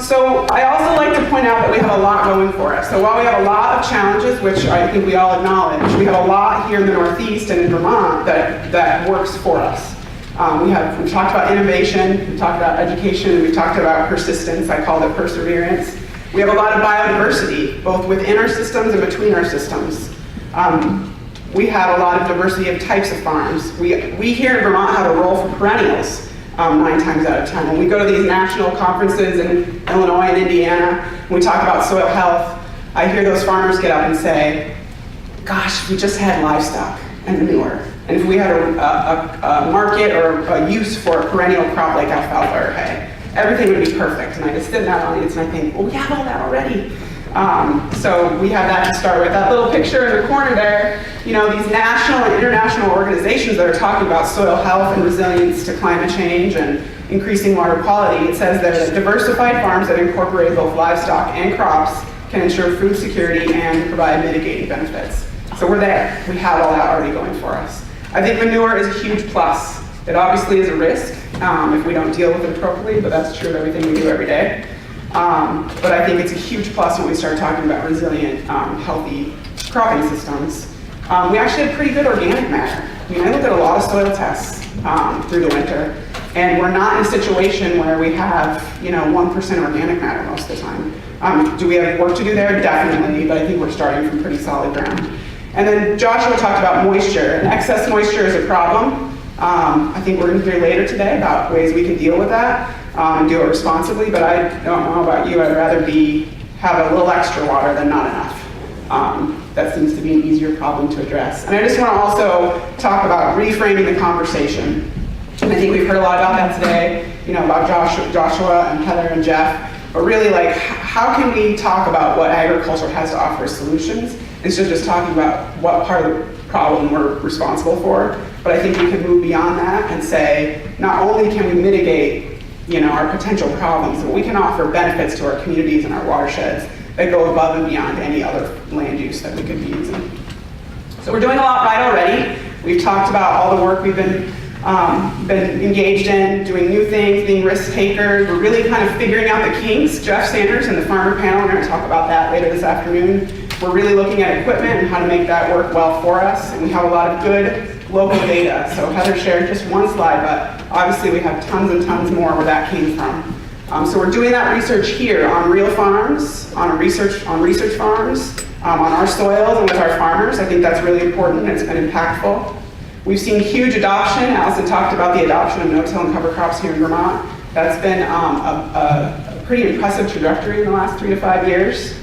So I also like to point out that we have a lot going for us. So while we have a lot of challenges, which I think we all acknowledge, we have a lot here in the Northeast and in Vermont that works for us. We talked about innovation, we talked about education, we talked about persistence, I called it perseverance. We have a lot of biodiversity, both within our systems and between our systems. We have a lot of diversity of types of farms. We here in Vermont have a role for perennials 9 times out of 10. When we go to these national conferences in Illinois and Indiana, and we talk about soil health, I hear those farmers get up and say, gosh, we just had livestock and manure. And if we had a market or a use for a perennial crop like alfalfa or hay, everything would be perfect. And I just sit in that audience and I think, well, we have all that already. So we have that to start with. That little picture in the corner there, you know, these national and international organizations that are talking about soil health and resilience to climate change and increasing water quality, it says that diversified farms that incorporate both livestock and crops can ensure food security and provide mitigating benefits. So we're there. We have all that already going for us. I think manure is a huge plus. It obviously is a risk if we don't deal with it appropriately, but that's true of everything we do every day. But I think it's a huge plus when we start talking about resilient, healthy cropping systems. We actually have pretty good organic matter. I mean, I looked at a lot of soil tests through the winter, and we're not in a situation where we have, 1% organic matter most of the time. Do we have work to do there? Definitely, but I think we're starting from pretty solid ground. And then Joshua talked about moisture, and excess moisture is a problem. I think we're going to hear later today about ways we can deal with that and do it responsibly, but I don't know about you, I'd rather have a little extra water than not enough. That seems to be an easier problem to address. And I just want to also talk about reframing the conversation. And I think we've heard a lot about that today, about Joshua and Heather and Jeff, but really how can we talk about what agriculture has to offer as solutions instead of just talking about what part of the problem we're responsible for. But I think we can move beyond that and say, not only can we mitigate our potential problems, but we can offer benefits to our communities and our watersheds that go above and beyond any other land use that we could be using. So we're doing a lot right already. We've talked about all the work we've been engaged in, doing new things, being risk takers. We're really kind of figuring out the kinks. Jeff Sanders and the farmer panel are going to talk about that later this afternoon. We're really looking at equipment and how to make that work well for us, and we have a lot of good local data. So Heather shared just one slide, but obviously we have tons and tons more where that came from. So we're doing that research here on real farms, on research farms, on our soils and with our farmers. I think that's really important. It's been impactful. We've seen huge adoption. Allison talked about the adoption of no-till and cover crops here in Vermont. That's been a pretty impressive trajectory in the last 3 to 5 years.